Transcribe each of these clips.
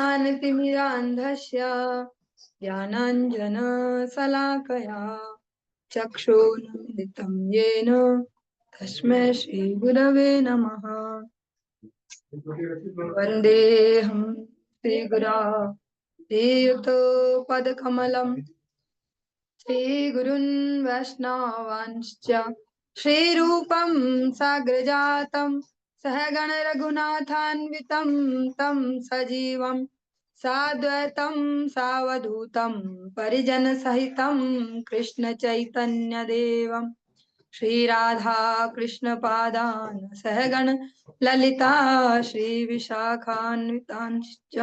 ज्ञानतिमिरान्धस्य ज्ञानाञ्जनशलाकया चक्षुरुन्मिलितं येन तस्मै श्रीगुरवे नमः। वन्देऽहं श्रीगुरा श्रीयुतपदकमलं श्रीगुरुन् वैष्णवांश्च श्रीरूपं साग्रजातं सहगण रघुनाथान्वितं तं सजीवं साद्वैतं सावधूतं परिजनसहितं कृष्ण चैतन्यदेवं श्रीराधा कृष्ण पादान सहगण ललिता श्रीविशाखान्वितांश्च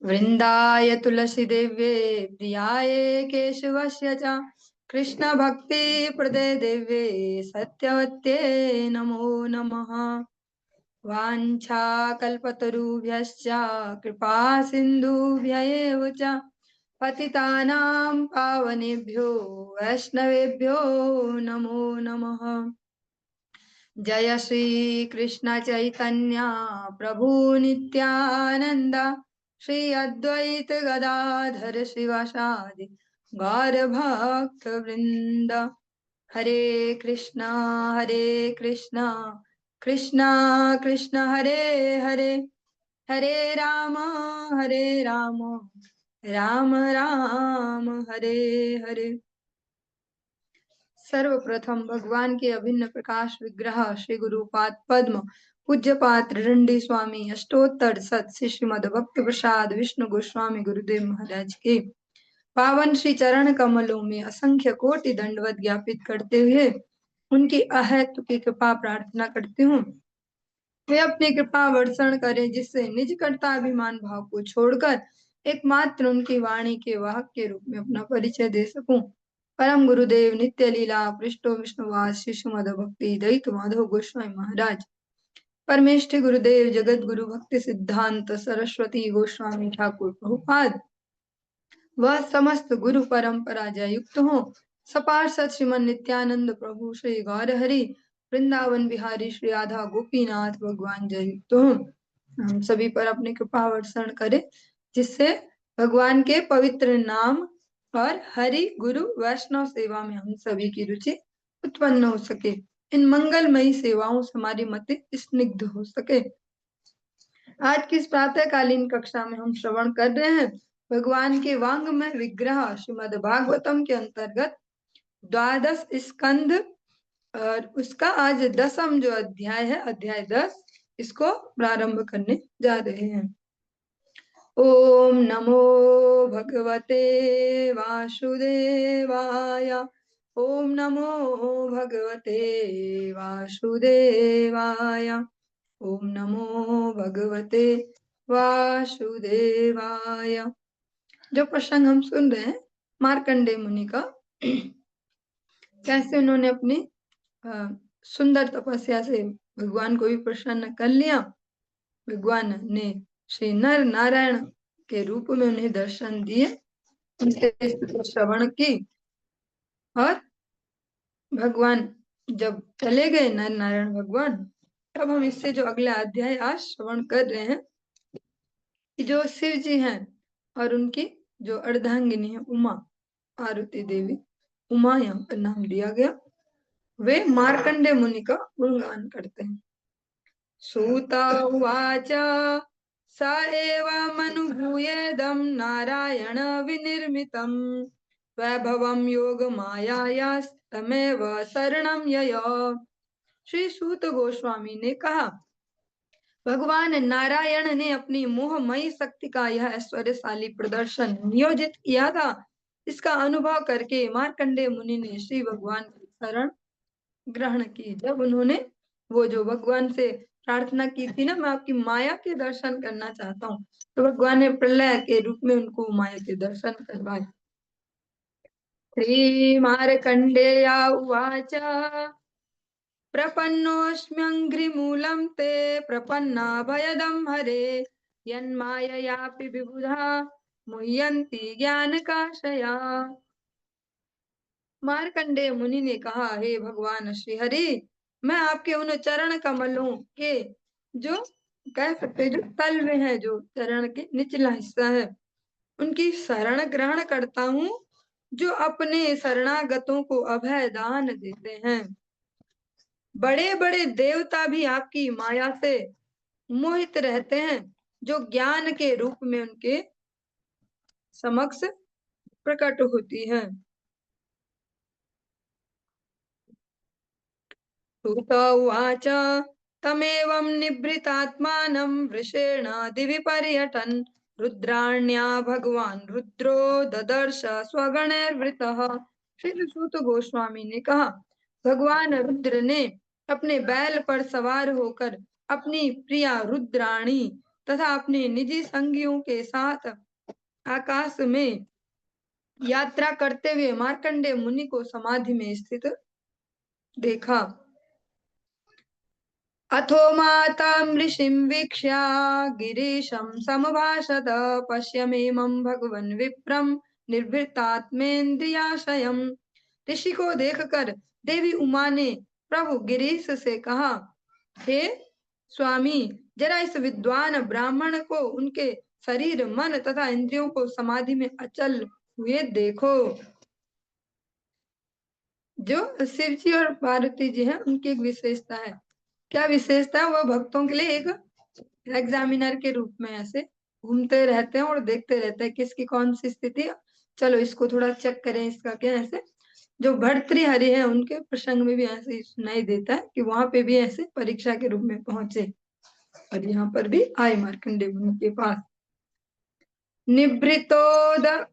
वृन्दाय तुलसीदेव्ये प्रियाय केशवस्य च कृष्ण भक्ति प्रदे देव्ये सत्यवत्ये नमो नमः। वाञ्छाकल्पतरुभ्यश्च कृपा सिन्धुभ्य एव च पतितानां पावनेभ्यो वैष्णवेभ्यो नमो नमः। जय श्री कृष्ण चैतन्य प्रभु नित्यानंद श्री अद्वैत गदाधर शिवासादि गौर भक्त वृंद। हरे कृष्णा कृष्णा कृष्णा हरे हरे हरे राम राम राम हरे हरे। सर्वप्रथम भगवान के अभिन्न प्रकाश विग्रह श्री गुरुपाद पद्म पूज्यपाद त्रिदंडी स्वामी अष्टोत्तर सत श्री श्रीमद भक्ति प्रसाद विष्णु गोस्वामी गुरुदेव महाराज के पावन श्री चरण कमलों में असंख्य कोटि दंडवत ज्ञापित करते हुए उनकी अहेतु की कृपा प्रार्थना करती हूँ। वे अपनी कृपा वर्षण करें जिससे निज कर्ताभिमान भाव को छोड़कर एकमात्र उनकी वाणी के वाहक के रूप में अपना परिचय दे सकूं। परम गुरुदेव नित्य लीला पृष्ठो विष्णुवास शिशुमद भक्ति दयित माधव गोस्वामी महाराज परमेष्ठि गुरुदेव जगत गुरु भक्ति सिद्धांत सरस्वती गोस्वामी ठाकुर प्रभुपाद वह समस्त गुरु परंपरा जय युक्त हो। सपार्षद श्रीमन नित्यानंद प्रभु श्री गौर हरि वृंदावन बिहारी श्री राधा गोपीनाथ भगवान जय युक्त हो। हम सभी पर अपनी कृपा वर्षण करे जिससे भगवान के पवित्र नाम और हरि गुरु वैष्णव सेवा में हम सभी की रुचि उत्पन्न हो सके। इन मंगलमयी सेवाओं से हमारी मति स्निग्ध हो सके। आज की इस प्रातःकालीन कक्षा में हम श्रवण कर रहे हैं भगवान के वांग में विग्रह श्रीमद भागवतम के अंतर्गत द्वादश स्कंद और उसका आज 10वां जो अध्याय है अध्याय 10 इसको प्रारंभ करने जा रहे हैं। ओम नमो भगवते वासुदेवाय ओम नमो भगवते वासुदेवाय ओम नमो भगवते वासुदेवाय। जो प्रसंग हम सुन रहे हैं मार्कंडेय मुनि का कैसे उन्होंने अपनी सुंदर तपस्या से भगवान को भी प्रसन्न कर लिया। भगवान ने श्री नर नारायण के रूप में उन्हें दर्शन दिए, उनके श्रवण की और भगवान जब चले गए नर नारायण भगवान तब हम इससे जो अगला अध्याय आज श्रवण कर रहे हैं कि जो शिव जी हैं और उनकी जो अर्धांगिनी है उमा पार्वती देवी उमा यहाँ पर नाम दिया गया वे मार्कंडेय मुनि का गुणगान करते हैं। सूता उवाच स एवमनुभूयेदं नारायण विनिर्मितं वैभवं योगमायास्तमेव शरणं यय। श्री सूत गोस्वामी ने कहा भगवान नारायण ने अपनी मोहमयी शक्ति का यह ऐश्वर्यशाली प्रदर्शन नियोजित किया था। इसका अनुभव करके मार्कंडेय मुनि ने श्री भगवान की शरण ग्रहण की। जब उन्होंने वो जो भगवान से प्रार्थना की थी ना मैं आपकी माया के दर्शन करना चाहता हूँ तो भगवान ने प्रलय के रूप में उनको माया के दर्शन करवाए। श्री मार्कंडेय उवाच प्रपन्नोऽस्म्यङ्घ्रिमूलं ते प्रपन्ना भयदं हरे यन्माययापि विबुधा मुह्यन्ति ज्ञानकाशया। मार्कंडेय मुनि ने कहा हे भगवान श्री हरि मैं आपके उन चरण कमलों के जो कह सकते हैं जो तल में है, जो चरण के निचला हिस्सा है, उनकी शरण ग्रहण करता हूँ, जो अपने शरणागतों को अभय दान देते हैं। बड़े बड़े देवता भी आपकी माया से मोहित रहते हैं, जो ज्ञान के रूप में उनके समक्ष प्रकट होती है। सूत उवाच तमेवं निभृतात्मानं वृषेण दिवि पर्यटन् रुद्राण्या भगवान रुद्रो ददर्श स्वगणैर्वृतः। श्री सूत गोस्वामी ने कहा, भगवान रुद्र ने अपने बैल पर सवार होकर अपनी प्रिया रुद्राणी तथा अपने निजी संगियों के साथ आकाश में यात्रा करते हुए मार्कंडेय मुनि को समाधि में स्थित देखा। अथो मातां ऋषिं वीक्ष्य गिरीशं समभाषत पश्यमेमं भगवन् विप्रं निर्भृतात्मेन्द्रियाशयम्। ऋषि को देखकर देवी उमा ने प्रभु गिरीश से कहा, हे स्वामी, जरा इस विद्वान ब्राह्मण को उनके शरीर मन तथा इंद्रियों को समाधि में अचल हुए देखो। जो शिव जी और पार्वती जी हैं, उनकी एक विशेषता है। क्या विशेषता है? वह भक्तों के लिए एक एग्जामिनर के रूप में ऐसे घूमते रहते हैं और देखते रहते हैं किसकी कौन सी स्थिति है, चलो इसको थोड़ा चेक करें, इसका क्या ऐसे। जो भर्तृहरि है उनके प्रसंग में भी ऐसे ही सुनाई देता है कि वहां पे भी ऐसे परीक्षा के रूप में पहुंचे, और यहाँ पर भी आए मार्कंडेय मुनि के पास। निभृतोद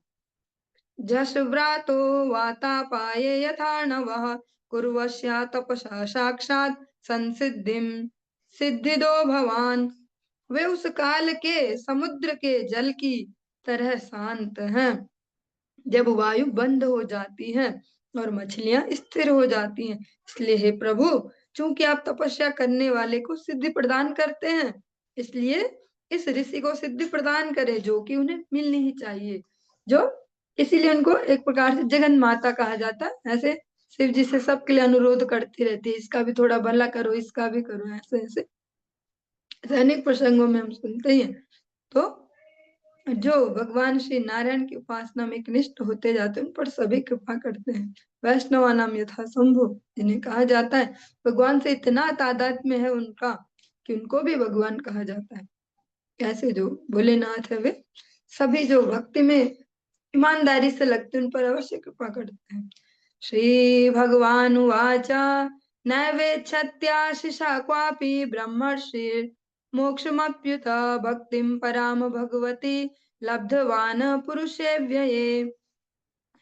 जशव्रातो वातापाये यथार्णवः कुर्वश्या तपसा साक्षात् संसिद्धिं सिद्धिदो भवान। वे उस काल के समुद्र के जल की तरह शांत हैं, जब वायु बंद हो जाती है और मछलियां स्थिर हो जाती हैं। इसलिए हे प्रभु, चूंकि आप तपस्या करने वाले को सिद्धि प्रदान करते हैं, इसलिए इस ऋषि को सिद्धि प्रदान करें जो कि उन्हें मिलनी ही चाहिए। जो इसीलिए उनको एक प्रकार से जगन माता कहा जाता है। ऐसे शिव जी से सबके लिए अनुरोध करती रहती है, इसका भी थोड़ा भला करो, इसका भी करो, ऐसे ऐसे अनेक प्रसंगों में हम सुनते ही हैं। तो जो भगवान श्री नारायण की उपासना में निष्ठ होते जाते हैं, उन पर सभी कृपा करते हैं। वैष्णवा नाम यथा शंभु, जिन्हें कहा जाता है भगवान से इतना तादात्म्य है उनका कि उनको भी भगवान कहा जाता है। ऐसे जो भोलेनाथ है, वे सभी जो भक्ति में ईमानदारी से लगते हैं, उन पर अवश्य कृपा करते हैं। श्री भगवान उवाच नैवेच्छत्याशिषा क्वापि ब्रह्मर्षि मोक्षमप्युत भक्तिं पराम भगवती लब्धवान पुरुषे व्यये।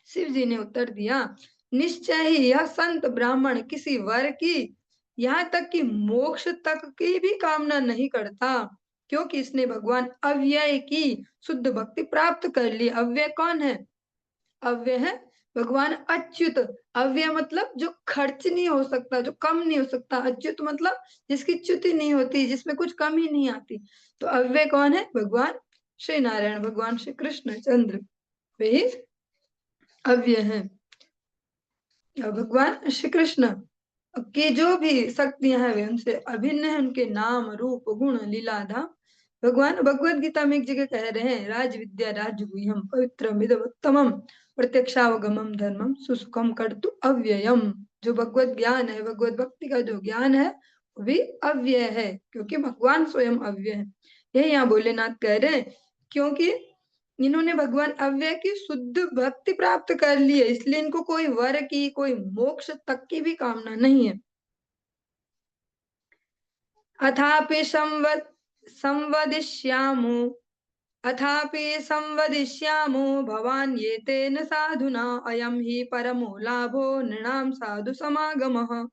शिव जी ने उत्तर दिया, निश्चय ही यह संत ब्राह्मण किसी वर की, यहाँ तक कि मोक्ष तक की भी कामना नहीं करता, क्योंकि इसने भगवान अव्यय की शुद्ध भक्ति प्राप्त कर ली। अव्यय कौन है? अव्यय है भगवान अच्युत। अव्यय मतलब जो खर्च नहीं हो सकता, जो कम नहीं हो सकता। अच्युत मतलब जिसकी च्युति नहीं होती, जिसमें कुछ कमी नहीं आती। तो अव्यय कौन है? भगवान श्री नारायण, भगवान श्री कृष्ण चंद्र, वे ही अव्यय है। भगवान श्री कृष्ण की जो भी शक्तियां हैं वे उनसे अभिन्न है। उनके नाम रूप गुण लीलाधाम। भगवान भगवत गीता में एक जगह कह रहे हैं, राज विद्या राजगुह्यम पवित्रमिदमुत्तमम् प्रत्यक्षावगमम धर्मम सुसुखम कर्तु अव्ययम। जो भगवत ज्ञान है, भगवत भक्ति का जो ज्ञान है, वो भी अव्यय है, क्योंकि भगवान स्वयं अव्यय है। यही यहाँ भोलेनाथ कह रहे हैं, क्योंकि इन्होंने भगवान अव्यय की शुद्ध भक्ति प्राप्त कर ली है, इसलिए इनको कोई वर की, कोई मोक्ष तक की भी कामना नहीं है। अथापि संवदिष्यामो अथापि संवदिष्यामो भवान ये तेन साधुना अयम ही परमो लाभो नृणाम साधु समागमः।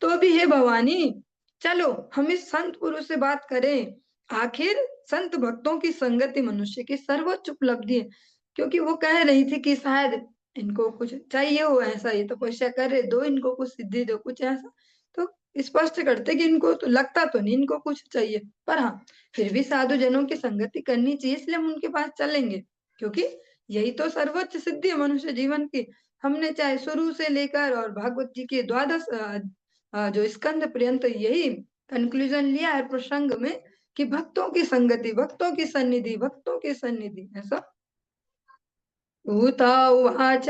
तो भी हे भवानी, चलो हम इस संत पुरुष से बात करें। आखिर संत भक्तों की संगति मनुष्य की सर्वोच्च उपलब्धि है। क्योंकि वो कह रही थी कि शायद इनको कुछ चाहिए हो, ऐसा ये तपस्या कर रहे, दो इनको कुछ सिद्धि दो, कुछ ऐसा। तो स्पष्ट करते कि इनको तो लगता तो नहीं इनको कुछ चाहिए, पर हाँ फिर भी साधु जनों की संगति करनी चाहिए, इसलिए हम उनके पास चलेंगे, क्योंकि यही तो सर्वोच्च सिद्धि है मनुष्य जीवन की। हमने चाहे शुरू से लेकर और भागवत जी के द्वादश जो स्कंद पर्यंत यही कंक्लूजन लिया है प्रसंग में, कि भक्तों की संगति, भक्तों की सन्निधि, भक्तों की सन्निधि, ऐसा। भूता उवाच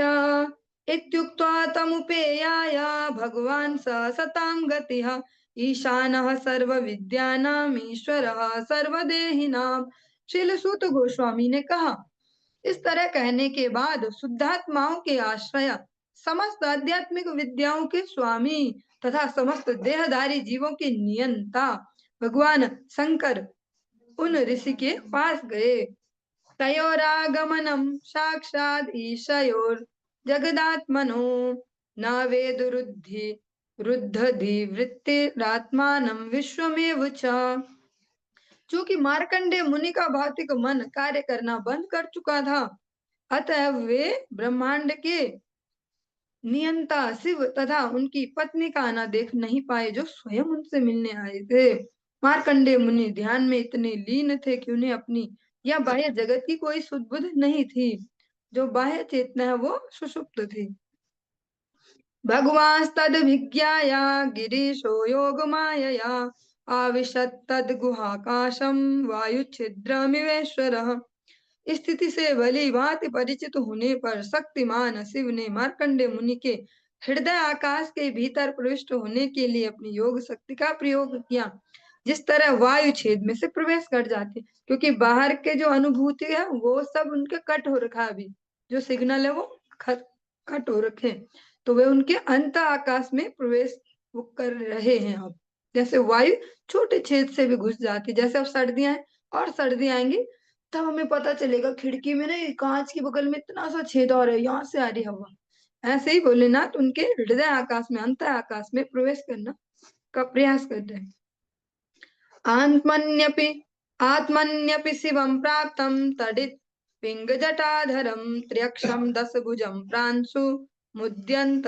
इत्युक्त्वा तमुपेयाय भगवान् स सतां गतिः ईशानः सर्वविद्यानाम् ईश्वरः सर्वदेहिनां। श्रील सूत गोस्वामी ने कहा, इस तरह कहने के बाद शुद्धात्माओं के आश्रय, समस्त आध्यात्मिक विद्याओं के स्वामी तथा समस्त देहधारी जीवों के नियंता भगवान शंकर उन ऋषि के पास गए। तयोरागमनं साक्षात् ईशयोर जगदात्मनो न वेदुरुद्धि रुद्धधिवृत्तिरात्मानं विश्वमेव च। चूंकि मार्कंडेय मुनि का भौतिक मन कार्य करना बंद कर चुका था, अतः वे ब्रह्मांड के नियंता शिव तथा उनकी पत्नी का आना देख नहीं पाए, जो स्वयं उनसे मिलने आए थे। मार्कंडेय मुनि ध्यान में इतने लीन थे कि उन्हें अपनी या बाह्य जगत की कोई सुध-बुध नहीं थी। जो बाह्य चेतना है वो सुषुप्त थी। भगवांस्तदभिज्ञाया गिरीशो योगमायया आविशत् तद्गुहाकाशं वायुच्छिद्रमिवेश्वरः। स्थिति से भली भांति परिचित होने पर शक्तिमान शिव ने मार्कंडेय मुनि के हृदय आकाश के भीतर प्रविष्ट होने के लिए अपनी योग शक्ति का प्रयोग किया, जिस तरह वायु छेद में से प्रवेश कर जाती, क्योंकि बाहर के जो अनुभूति है वो सब उनके कट हो रखा है, अभी जो सिग्नल है वो कट हो रखे, तो वे उनके अंत आकाश में प्रवेश वो कर रहे हैं। अब जैसे वायु छोटे छेद से भी घुस जाती, जैसे अब सर्दियां हैं और सर्दी आएंगी तब हमें पता चलेगा खिड़की में ना कांच के बगल में इतना सा छेद और है, यहाँ से आ रही हवा। ऐसे ही भोलेनाथ उनके हृदय आकाश में, अंत आकाश में प्रवेश करना का प्रयास कर रहे हैं। आत्मन्यपि आत्मन्यपि शिवं प्राप्तं तडित् पिङ्गजटाधरं त्र्यक्षं दशभुजं प्रांशु मुद्यन्त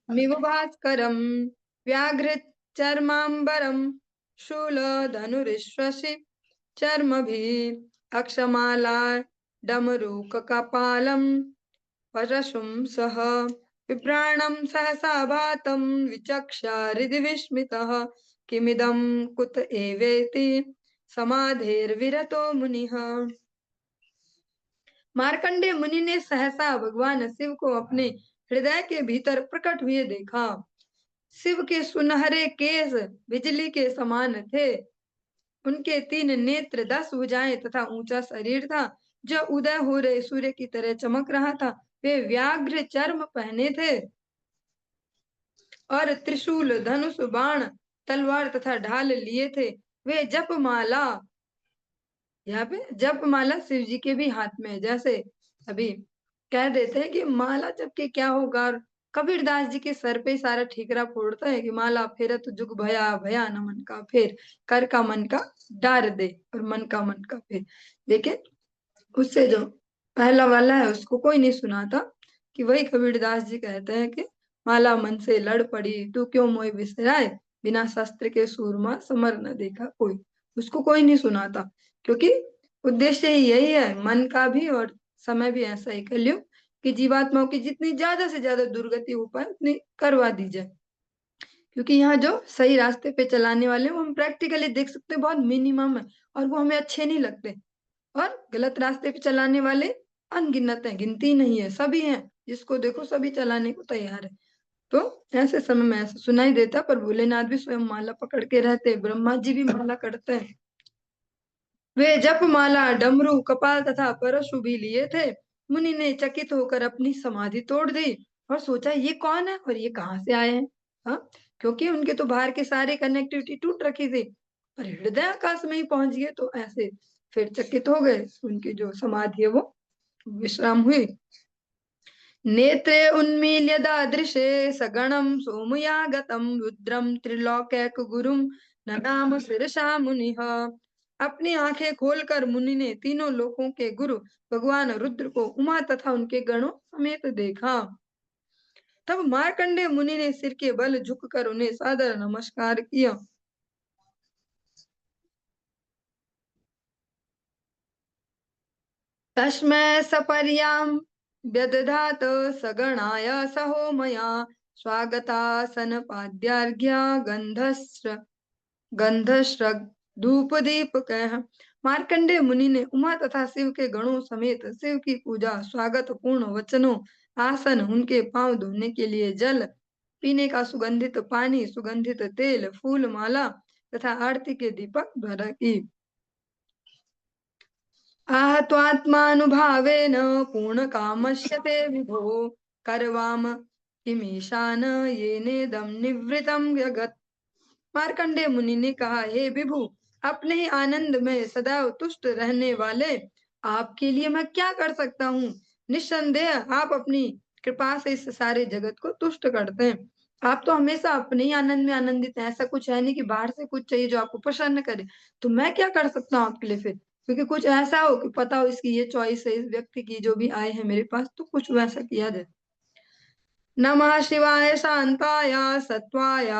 मिव भास्करं व्याघ्रित चर्माम्बरं शूलधनुरिश्वसि चर्मभिः अक्षमाला डमरूककपालं परशुं सह विभ्राणं सहसा भातं विचक्षारिधि विस्मितः किमिदं कुत एवेति समाधेर्विरतो मुनिः। मार्कंडेय मुनि ने सहसा भगवान शिव को अपने हृदय के भीतर प्रकट हुए देखा। शिव के सुनहरे केस बिजली के समान थे, उनके 3 नेत्र 10 भुजाएं तथा ऊंचा शरीर था जो उदय हो रहे सूर्य की तरह चमक रहा था। वे व्याघ्र चर्म पहने थे और त्रिशूल, धनुष, बाण, तलवार तथा ढाल लिए थे। वे जपमाला, यहाँ पे जपमाला शिव जी के भी हाथ में है। जैसे अभी कह देते हैं कि माला जप के क्या होगा, और कबीरदास जी के सर पे सारा ठीकरा फोड़ता है कि माला फेरत जुग भया भया न मन का फेर, कर का मन का डार दे और मन का फेर। देखिए उससे जो पहला वाला है उसको कोई नहीं सुनाता, कि वही कबीरदास जी कहते हैं कि माला मन से लड़ पड़ी तू क्यों मोह बिसराए, बिना शस्त्र के सूरमा समर न देखा कोई। उसको कोई नहीं सुनाता, क्योंकि उद्देश्य ही यही है, मन का भी और समय भी ऐसा ही कलयुग कि जीवात्माओं की जितनी ज्यादा से ज्यादा दुर्गति हो पाए उतनी करवा दी जाए। क्योंकि यहाँ जो सही रास्ते पे चलाने वाले वो हम प्रैक्टिकली देख सकते हैं बहुत मिनिमम है, और वो हमें अच्छे नहीं लगते, और गलत रास्ते पे चलाने वाले अनगिनत है, गिनती नहीं है, सभी हैं, जिसको देखो सभी चलाने को तैयार है। तो ऐसे समय में ऐसा सुनाई देता, पर भोलेनाथ भी स्वयं माला पकड़ के रहते, ब्रह्मा जी भी माला करते हैं। वे जप माला, डमरू, कपाल तथा परशु भी लिए थे। मुनि ने चकित होकर अपनी समाधि तोड़ दी और सोचा ये कौन है और ये कहाँ से आए हैं। हाँ, क्योंकि उनके तो बाहर के सारे कनेक्टिविटी टूट रखी थी, पर हृदय आकाश में ही पहुंच गए, तो ऐसे फिर चकित हो गए, उनकी जो समाधि है वो विश्राम हुई। नेत्रे उन्मील्य दादृशे सगणं सोमयागतं रुद्रं त्रिलोकैक गुरुं ननाम शिरसा मुनिः। अपनी आंखें खोलकर मुनि ने तीनों लोकों के गुरु भगवान रुद्र को उमा तथा उनके गणों समेत देखा। तब मार्कंडेय मुनि ने सिर के बल झुककर उन्हें सादर नमस्कार किया। तस्मै सपर्यां व्यदधात सगणाय सहोमया स्वागतासन पाद्यार्घ्य गंधस्र धूप दीप कह। मार्कंडेय मुनि ने उमा तथा शिव के गणों समेत शिव की पूजा, स्वागत पूर्ण वचनों, आसन, उनके पांव धोने के लिए जल, पीने का सुगंधित पानी, सुगंधित तेल, फूल माला तथा आरती के दीपक द्वारा की। आहत्वात्मानुभावेन पूर्ण कामस्य ते विभो करवाम किमीशान येनेदं निवृतम जगत। मार्कंडेय मुनि ने कहा, हे विभु, अपने ही आनंद में सदैव तुष्ट रहने वाले आपके लिए मैं क्या कर सकता हूँ। निस्संदेह आप अपनी कृपा से इस सारे जगत को तुष्ट करते हैं। आप तो हमेशा अपने ही आनंद में आनंदित हैं। ऐसा कुछ है नहीं कि बाहर से कुछ चाहिए जो आपको प्रसन्न करे। तो मैं क्या कर सकता हूँ आपके लिए फिर, क्योंकि कुछ ऐसा हो कि पता हो इसकी ये चॉइस है, इस व्यक्ति की जो भी आए हैं मेरे पास, तो कुछ वैसा किया जाए। नमः शिवाय शांताय सत्वाय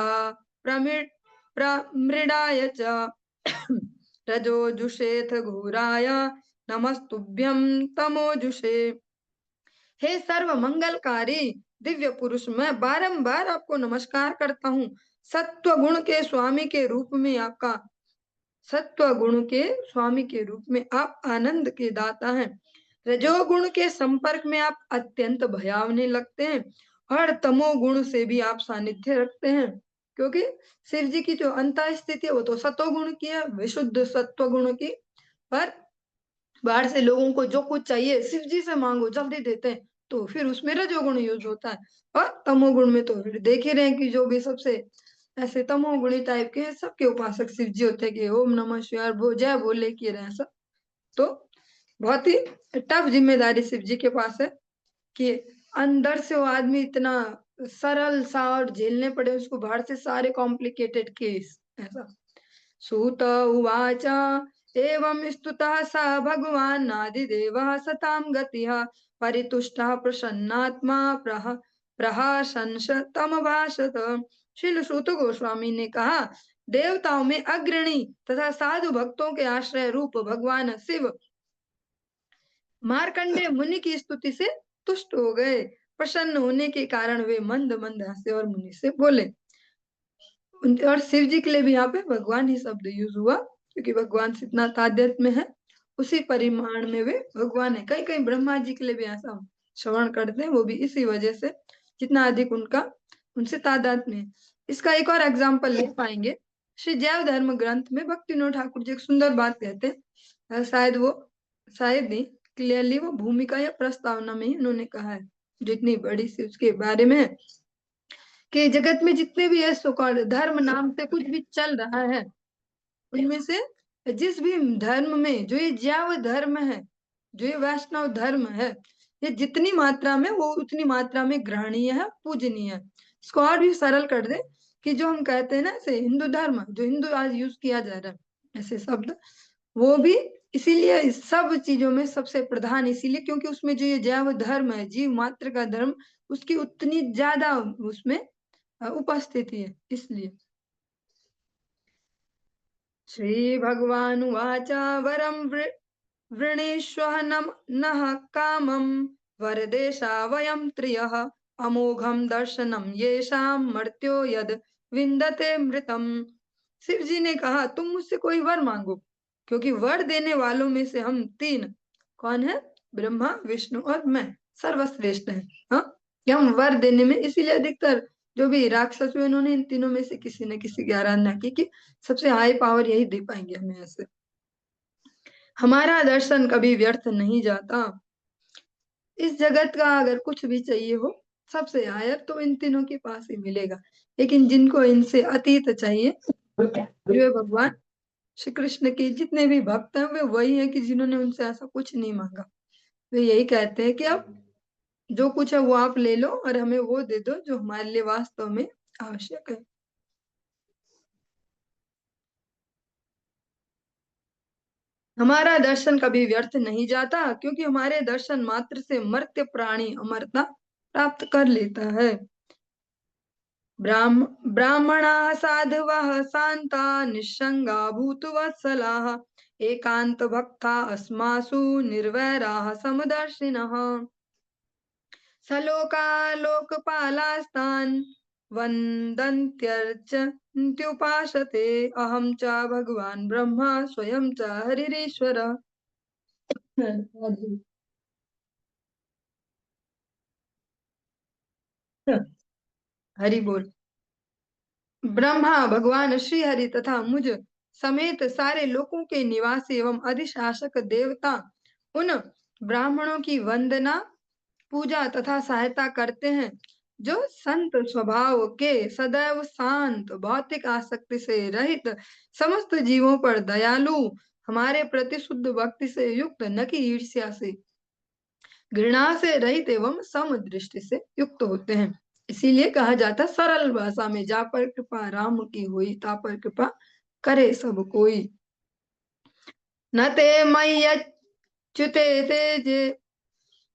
प्रमृ- प्रमृडाय च रजोजुषेथ घोराय नमस्तुभ्यं तमोजुषे। हे सर्व मंगलकारी दिव्य पुरुष, मैं बारंबार आपको नमस्कार करता हूँ। सत्व गुण के स्वामी के रूप में आपका सत्व गुण के स्वामी के रूप में आप आनंद के दाता हैं। रजोगुण के संपर्क में आप अत्यंत भयावने लगते हैं और तमोगुण से भी आप सानिध्य रखते हैं, क्योंकि शिव जी की जो अंत स्थिति है वो तो सतोगुण की है, विशुद्ध सत्व गुण की। पर बाहर से लोगों को जो कुछ चाहिए शिव जी से मांगो जल्दी देते हैं, तो फिर उसमें रजोगुण यूज होता है। और तमोगुण में तो फिर देख ही रहे हैं कि जो भी सबसे ऐसे तमोगुणी टाइप के हैं, सबके उपासक शिव जी होते हैं कि ओम नमः शिवाय जय बोले किए रहे सब। तो बहुत ही टफ जिम्मेदारी शिव जी के पास है कि अंदर से वो आदमी इतना सरल सा और झेलने पड़े उसको बाहर से सारे कॉम्प्लिकेटेड केस ऐसा। सूत उवाच एवं स्तुतः स भगवान् आदिदेवः सतां गतिः परितुष्टः प्रसन्नात्मा प्रहसंस तमभाषत। श्रील सूत गोस्वामी ने कहा, देवताओं में अग्रणी तथा साधु भक्तों के आश्रय रूप भगवान शिव मार्कंडेय मुनि की स्तुति से तुष्ट हो गए। प्रसन्न होने के कारण वे मंद मंद हंसे और मुनि से बोले। और शिव जी के लिए भी यहाँ पे भगवान ही शब्द यूज हुआ, क्योंकि भगवान से इतना तादात्म्य में है, उसी परिमाण में वे भगवान है। कहीं कहीं ब्रह्मा जी के लिए भी ऐसा श्रवण करते हैं, वो भी इसी वजह से, जितना अधिक उनका उनसे तादात्म्य है। इसका एक और एग्जाम्पल ले पाएंगे, श्री जैव धर्म ग्रंथ में भक्तिविनोद ठाकुर जी एक सुंदर बात कहते हैं। शायद नहीं, क्लियरली वो भूमिका या प्रस्तावना में ही उन्होंने कहा है, जो इतनी बड़ी सी उसके बारे में है कि जगत में जितने भी है सो कॉल्ड धर्म नाम से कुछ भी चल रहा है, उनमें से जिस भी धर्म में जो ये जैव धर्म है, जो ये वैष्णव धर्म है, ये जितनी मात्रा में वो उतनी मात्रा में ग्रहणीय है, पूजनीय है। इसको और भी सरल कर दे कि जो हम कहते हैं ना ऐसे हिंदू धर्म, जो हिंदू आज यूज किया जा रहा है ऐसे शब्द, वो भी इसीलिए इस सब चीजों में सबसे प्रधान, इसीलिए क्योंकि उसमें जो ये जैव धर्म है, जीव मात्र का धर्म, उसकी उतनी ज्यादा उसमें उपस्थिति है, इसलिए। श्री भगवानुवाच वरं वृणीष्व नः कामं वरदेशा वयं त्रियः अमोघम दर्शनम येषां मर्त्यो यद विन्दते मृतम। शिव जी ने कहा, तुम मुझसे कोई वर मांगो, क्योंकि वर देने वालों में से हम तीन, कौन है, ब्रह्मा विष्णु और मैं, सर्वश्रेष्ठ है। हाँ, कि हम वर देने में, इसीलिए अधिकतर जो भी राक्षस हुए उन्होंने इन तीनों में से किसी न किसी की आराधना की कि सबसे हाई पावर यही दे पाएंगे हमें ऐसे। हमारा दर्शन कभी व्यर्थ नहीं जाता। इस जगत का अगर कुछ भी चाहिए हो सबसे हायर तो इन तीनों के पास ही मिलेगा, लेकिन जिनको इनसे अतीत चाहिए, जो है भगवान श्री कृष्ण के जितने भी भक्त हैं वे वही है कि जिन्होंने उनसे ऐसा कुछ नहीं मांगा। वे यही कहते हैं कि अब जो कुछ है वो आप ले लो और हमें वो दे दो जो हमारे लिए वास्तव में आवश्यक है। हमारा दर्शन कभी व्यर्थ नहीं जाता, क्योंकि हमारे दर्शन मात्र से मर्त्य प्राणी अमरता प्राप्त कर लेता है। ब्राह्मणा साधवः शांता निस्संगा भूतवत्सलाः एकांत भक्ता अस्मासु निर्वैराः समदर्शिनः सलोका लोकपालास्तान् वन्दन्त्यर्चन्त्युपासते अहं च भगवान् ब्रह्मा स्वयं च हरिरीश्वर। हरि बोल। ब्रह्मा भगवान श्री हरि तथा मुझ समेत सारे लोकों के निवासी एवं अधिशासक देवता उन ब्राह्मणों की वंदना पूजा तथा सहायता करते हैं जो संत स्वभाव के सदैव शांत भौतिक आसक्ति से रहित समस्त जीवों पर दयालु हमारे प्रति शुद्ध भक्ति से युक्त न कि ईर्ष्या से घृणा से रहित एवं समदृष्टि से युक्त होते हैं। इसीलिए कहा जाता है सरल भाषा में जा पर कृपा राम की हुई ता पर कृपा करे सब कोई। न ते मयि अच्युते तेजे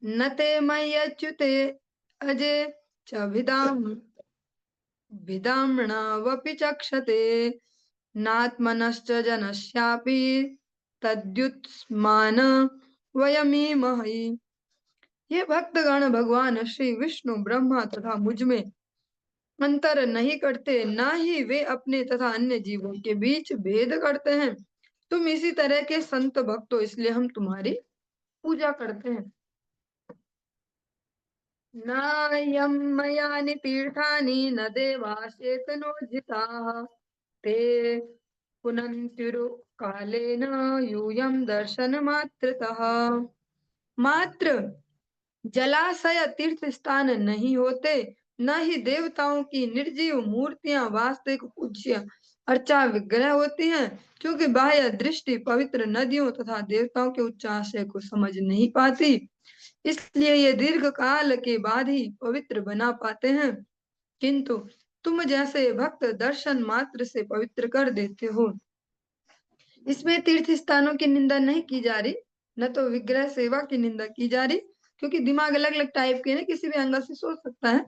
न ते मयि अच्युते अजे च विदाम्नावपि चक्षते नात्मनश्च जनस्यापि तद्युत्स्मान वयमीमहि। ये भक्तगण भगवान श्री विष्णु ब्रह्मा तथा मुझ में अंतर नहीं करते, ना ही वे अपने तथा अन्य जीवों के बीच भेद करते हैं। तुम इसी तरह के संत भक्त हो, इसलिए हम तुम्हारी पूजा करते हैं। नायं मयानि तीर्थानि न देवाश्चेतनोज्झिताः ते पुनन्तिरु कालेन यूयं दर्शनमात्रतः। मात्र जलाशय तीर्थ स्थान नहीं होते, न ही देवताओं की निर्जीव मूर्तियां वास्तविक पूज्य अर्चा विग्रह होती हैं, क्योंकि बाह्य दृष्टि पवित्र नदियों तथा देवताओं के उच्चाशय को समझ नहीं पाती। इसलिए ये दीर्घ काल के बाद ही पवित्र बना पाते हैं, किंतु तुम जैसे भक्त दर्शन मात्र से पवित्र कर देते हो। इसमें तीर्थ स्थानों की निंदा नहीं की जा रही, न तो विग्रह सेवा की निंदा की जा रही, क्योंकि दिमाग अलग अलग टाइप के ना, किसी भी एंगल से सोच सकता है।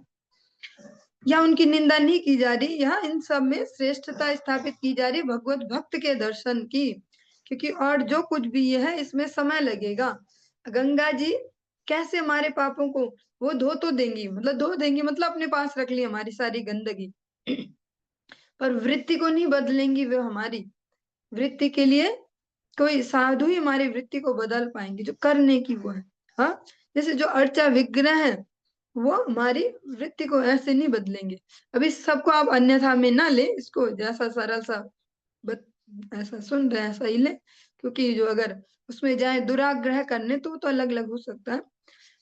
या उनकी निंदा नहीं की जा रही, यहाँ इन सब में श्रेष्ठता स्थापित की जा रही भगवत भक्त के दर्शन की, क्योंकि और जो कुछ भी ये है इसमें समय लगेगा। गंगा जी कैसे हमारे पापों को वो धो तो देंगी, मतलब धो देंगी मतलब अपने पास रख ली हमारी सारी गंदगी, पर वृत्ति को नहीं बदलेंगी वो हमारी। वृत्ति के लिए कोई साधु ही हमारी वृत्ति को बदल पाएंगे, जो करने की वो है। हाँ, जैसे जो अर्चा विग्रह है वो हमारी वृत्ति को ऐसे नहीं बदलेंगे। अभी सबको आप अन्यथा में ना ले, इसको जैसा सरल सा ऐसा सुन रहे हैं ऐसा ही ले, क्योंकि जो अगर उसमें जाए दुराग्रह करने तो अलग अलग हो सकता है।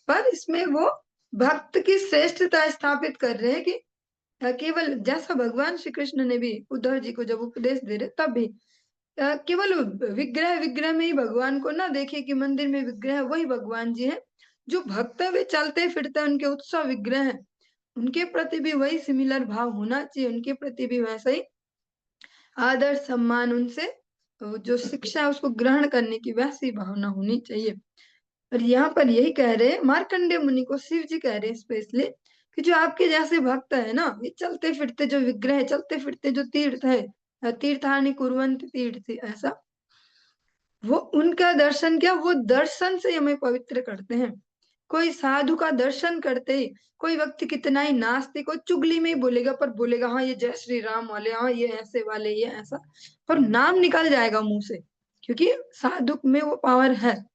पर इसमें वो भक्त की श्रेष्ठता स्थापित कर रहे हैं कि केवल जैसा भगवान श्री कृष्ण ने भी उद्धव जी को जब उपदेश दे रहे तब भी केवल विग्रह विग्रह में ही भगवान को ना देखे कि मंदिर में विग्रह वही भगवान जी है। जो भक्त है वे चलते फिरते उनके उत्सव विग्रह है, उनके प्रति भी वही सिमिलर भाव होना चाहिए, उनके प्रति भी वैसा ही आदर सम्मान, उनसे जो शिक्षा है उसको ग्रहण करने की वैसी भावना होनी चाहिए। और यहाँ पर यही कह रहे हैं मार्कंडेय मुनि को शिव जी कह रहे हैं स्पेशली कि जो आपके जैसे भक्त है ना, ये चलते फिरते जो विग्रह है, चलते फिरते जो तीर्थ है, तीर्थानि कुर्वन्ति तीर्थ, ऐसा वो उनका दर्शन क्या, वो दर्शन से हमें पवित्र करते हैं। कोई साधु का दर्शन करते ही कोई व्यक्ति कितना ही नास्तिक हो, चुगली में ही बोलेगा, पर बोलेगा हाँ ये जय श्री राम वाले, हाँ ये ऐसे वाले, ये ऐसा, पर नाम निकल जाएगा मुंह से, क्योंकि साधु में वो पावर है।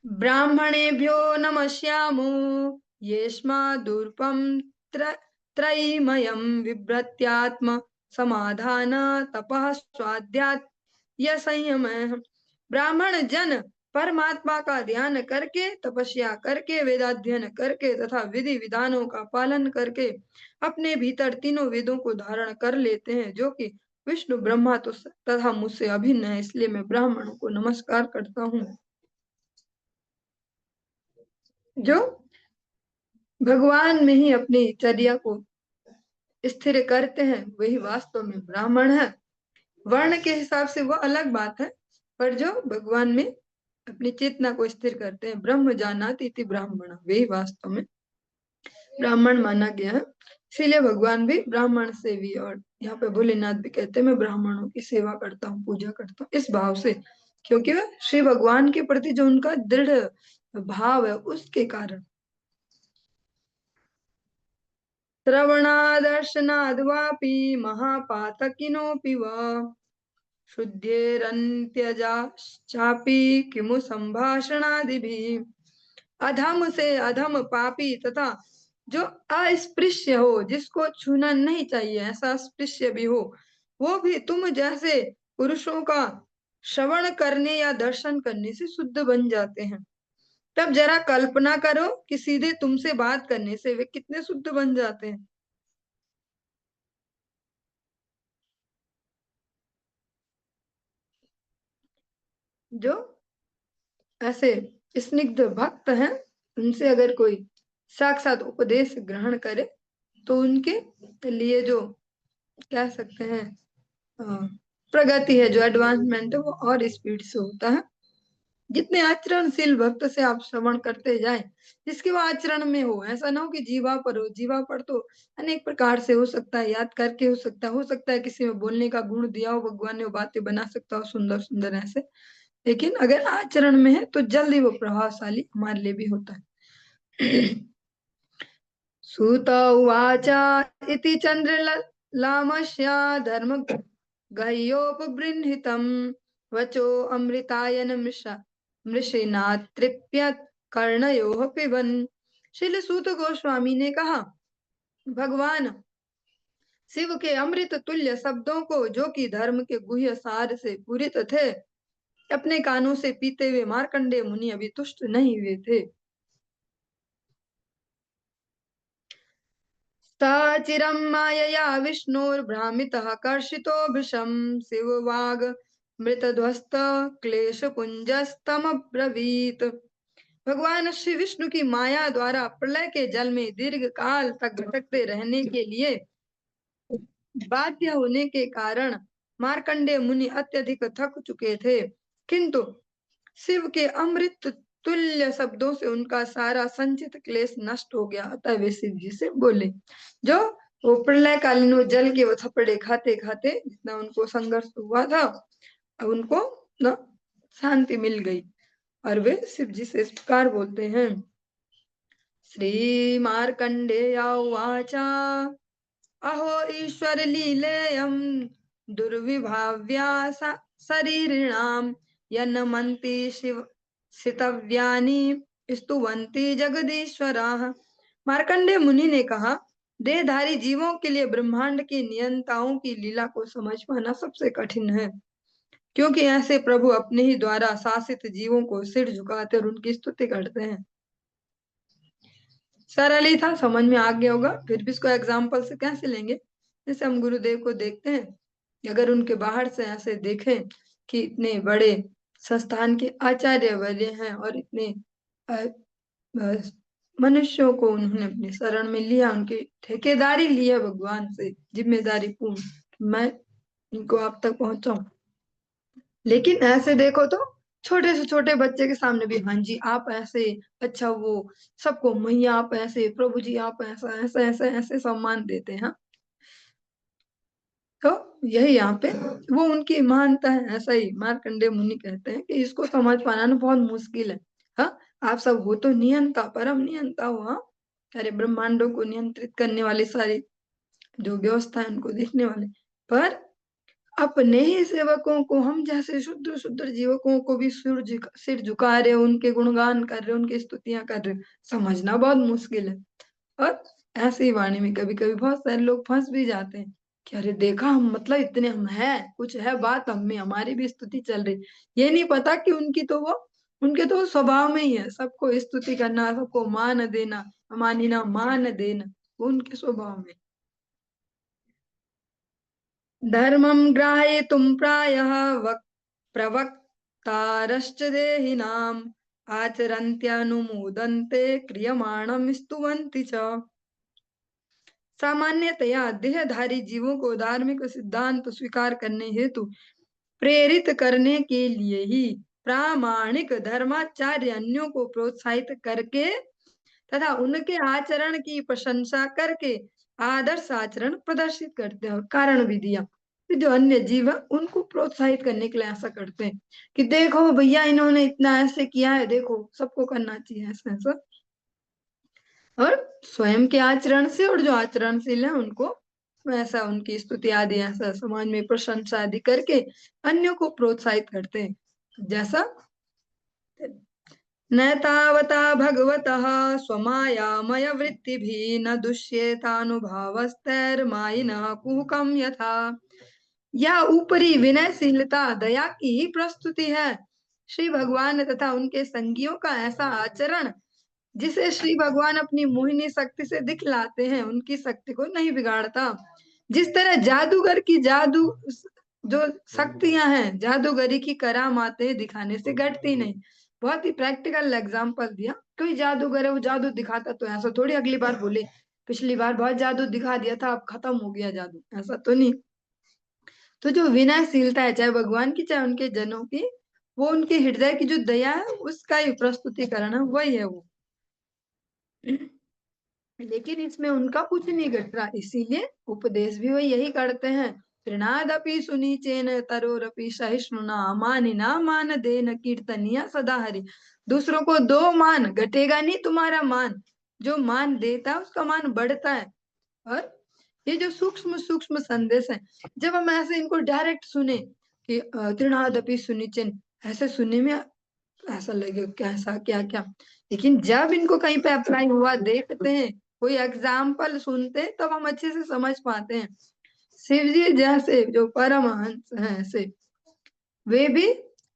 ब्राह्मणेभ्यो नमस्यामो येष्मादुर्पं त्रयीमयं बिभ्रत्यात्म समाधान तपः स्वाध्यात् यह संयम है। ब्राह्मण जन परमात्मा का ध्यान करके, तपस्या करके, वेदाध्ययन करके तथा विधि विधानों का पालन करके अपने भीतर तीनों वेदों को धारण कर लेते हैं, जो कि विष्णु ब्रह्मा तो तथा मुझसे अभिन्न है। इसलिए मैं ब्राह्मणों को नमस्कार करता हूँ। जो भगवान में ही अपनी चर्या को स्थिर करते हैं वही वास्तव में ब्राह्मण है। वर्ण के हिसाब से वो अलग बात है, पर जो भगवान में अपनी चेतना को स्थिर करते हैं, ब्रह्म जानाति इति ब्राह्मण, वही वास्तव में ब्राह्मण माना गया है। इसीलिए भगवान भी ब्राह्मण सेवी, और यहाँ पे भोलेनाथ भी कहते हैं मैं ब्राह्मणों की सेवा करता हूँ, पूजा करता हूँ, इस भाव से, क्योंकि वह श्री भगवान के प्रति जो उनका दृढ़ भाव है उसके कारण। श्रवणादर्शनाद्वापि महापातकिनोऽपि वा शुद्धेरन्त्यजाश्चापि किमु संभाषणादिभिः। अधम से अधम पापी तथा जो अस्पृश्य हो, जिसको छूना नहीं चाहिए, ऐसा अस्पृश्य भी हो, वो भी तुम जैसे पुरुषों का श्रवण करने या दर्शन करने से शुद्ध बन जाते हैं। तब जरा कल्पना करो कि सीधे तुमसे बात करने से वे कितने शुद्ध बन जाते हैं। जो ऐसे स्निग्ध भक्त हैं, उनसे अगर कोई साक्षात उपदेश ग्रहण करे तो उनके लिए जो कह सकते हैं अ, प्रगति है, जो एडवांसमेंट है, वो और स्पीड से होता है। जितने आचरणशील भक्त से आप श्रवण करते जाए, जिसके वो आचरण में हो, ऐसा ना हो कि जीवा पर हो। जीवा पर तो अनेक प्रकार से हो सकता है, याद करके हो सकता है किसी में बोलने का गुण दिया हो भगवान ने, वो बातें बना सकता हो सुंदर सुंदर ऐसे। लेकिन अगर आचरण में है तो जल्दी वो प्रभावशाली हमारे लिए भी होता है। सूत उवाच इति चंद्रलामस्या धर्म गह्योपबृंहितं वचो अमृतायन मृषिना तृप्यत कर्णयोः पिबन। श्रील सूत गोस्वामी ने कहा, भगवान शिव के अमृत तुल्य शब्दों को, जो कि धर्म के गुह्य सार से पूरित थे, अपने कानों से पीते हुए मार्कंडेय मुनि अभी तुष्ट नहीं हुए थे। साचिरं मायया विष्णुर्भ्रामितः कर्षितो भृशं शिववाग मृतध्वस्त क्लेश पुंजस्तमब्रवीत। भगवान श्री विष्णु की माया द्वारा प्रलय के जल में दीर्घ काल तक भटकते रहने के लिए बाध्य होने के कारण मार्कंडेय मुनि अत्यधिक थक चुके थे, किंतु शिव के अमृत तुल्य शब्दों से उनका सारा संचित क्लेश नष्ट हो गया। अतः वे शिव जी से बोले। जो वो प्रलय कालीन वो जल के वो थपड़े खाते खाते जितना उनको संघर्ष हुआ था, अब उनको न शांति मिल गई और वे शिव जी से इस प्रकार बोलते हैं। श्री मार्कंडेय उवाच अहो ईश्वर लीलेयं दुर्विभाव्या शरीरिणाम यन्मन्ति शिव सितव्यानि स्तुवन्ति जगदीश्वराः। मार्कंडेय मुनि ने कहा, देहधारी जीवों के लिए ब्रह्मांड के नियंताओं की लीला को समझ पाना सबसे कठिन है, क्योंकि ऐसे प्रभु अपने ही द्वारा शासित जीवों को सिर झुकाते और उनकी स्तुति करते हैं। सरल ही था, समझ में आ गया होगा, फिर भी इसको एग्जाम्पल से कैसे लेंगे। जैसे हम गुरुदेव को देखते हैं, अगर उनके बाहर से ऐसे देखें कि इतने बड़े संस्थान के आचार्य वर्य हैं और इतने मनुष्यों को उन्होंने अपनी शरण में लिया, उनकी ठेकेदारी लिया भगवान से जिम्मेदारी पूर्ण, मैं इनको आप तक पहुंचाऊं। लेकिन ऐसे देखो तो छोटे से छोटे बच्चे के सामने भी, हाँ जी आप ऐसे, अच्छा वो सबको मैया आप ऐसे, प्रभु जी आप ऐसा, ऐसा ऐसा ऐसे सम्मान देते हैं। तो यही यहाँ पे वो उनकी महानता है। ऐसा ही मार्कंडेय मुनि कहते हैं कि इसको समझ पाना ना बहुत मुश्किल है। हाँ, आप सब हो तो नियंता, परम नियंता हो, हाँ, अरे ब्रह्मांडों को नियंत्रित करने वाली सारी जो व्यवस्था है उनको देखने वाले, पर अपने ही सेवकों को, हम जैसे शुद्र शुद्र जीवकों को भी सिर झुका रहे हो, उनके गुणगान कर रहे हो, उनकी स्तुतियां कर रहे हो, समझना बहुत मुश्किल है। और ऐसी वाणी में कभी कभी बहुत सारे लोग फंस भी जाते हैं कि अरे देखा हम, मतलब इतने हम हैं, कुछ है बात हम में, हमारी भी स्तुति चल रही। ये नहीं पता कि उनके तो स्वभाव में ही है सबको स्तुति करना, सबको मान देना, मानिना मान देना, वो उनके स्वभाव में। धर्मं ग्राहयितुं प्रायः प्रवक्तारश्च देहिनाम् आचरन्त्यनुमोदन्ते क्रियमाणं स्तुवन्ति च। सामान्यतया देहधारी जीवों को धार्मिक सिद्धांत स्वीकार करने हेतु प्रेरित करने के लिए ही प्रामाणिक धर्माचार्य अन्यों को प्रोत्साहित करके तथा उनके आचरण की प्रशंसा करके आदर्श आचरण प्रदर्शित करते हैं, और कारण भी दिया कि जो अन्य जीव है उनको प्रोत्साहित करने के लिए ऐसा करते हैं कि देखो भैया इन्होंने इतना ऐसे किया है, देखो सबको करना चाहिए ऐसा ऐसा। और स्वयं के आचरण से, और जो आचरणशील है उनको ऐसा उनकी स्तुति आदि ऐसा समाज में प्रशंसा आदि करके अन्यों को प्रोत्साहित करते हैं। जैसा न तावता भगवतः स्वमायामय वृत्तिभिः न दुष्येतानुभावस्तैर्मायिनः कुहकम यथा। यह ऊपरी विनयशीलता दया की ही प्रस्तुति है। श्री भगवान तथा उनके संगियों का ऐसा आचरण जिसे श्री भगवान अपनी मोहिनी शक्ति से दिखलाते हैं, उनकी शक्ति को नहीं बिगाड़ता। जिस तरह जादूगर की जादू जो शक्तियां हैं, जादूगरी की करामातें दिखाने से घटती नहीं। बहुत ही प्रैक्टिकल एग्जांपल दिया। कोई जादूगर है, वो जादू दिखाता तो ऐसा थोड़ी अगली बार बोले पिछली बार बहुत जादू दिखा दिया था, अब खत्म हो गया जादू, ऐसा तो नहीं। तो जो विनयशीलता है, चाहे भगवान की चाहे उनके जनों की, वो उनके हृदय की जो दया है उसका ही प्रस्तुतिकरण है, वही है वो। लेकिन इसमें उनका कुछ नहीं घट रहा, इसीलिए उपदेश भी वो यही करते हैं। तृणादपि सुनीचेन तरोरपि सहिष्णुना मानिना मान देन कीर्तनिया सदा हरि। दूसरों को दो, मान घटेगा नहीं तुम्हारा मान। जो मान देता है उसका मान बढ़ता है। और ये जो सूक्ष्म सूक्ष्म संदेश है, जब हम ऐसे इनको डायरेक्ट सुने कि तृणादपि सुनीचेन, ऐसे सुनने में ऐसा लगे कैसा क्या क्या, लेकिन जब इनको कहीं पे अप्लाई हुआ देखते हैं, कोई एग्जाम्पल सुनते हैं, तब हम अच्छे से समझ पाते हैं। शिव जी जैसे जो परमहंस हैं ऐसे वे भी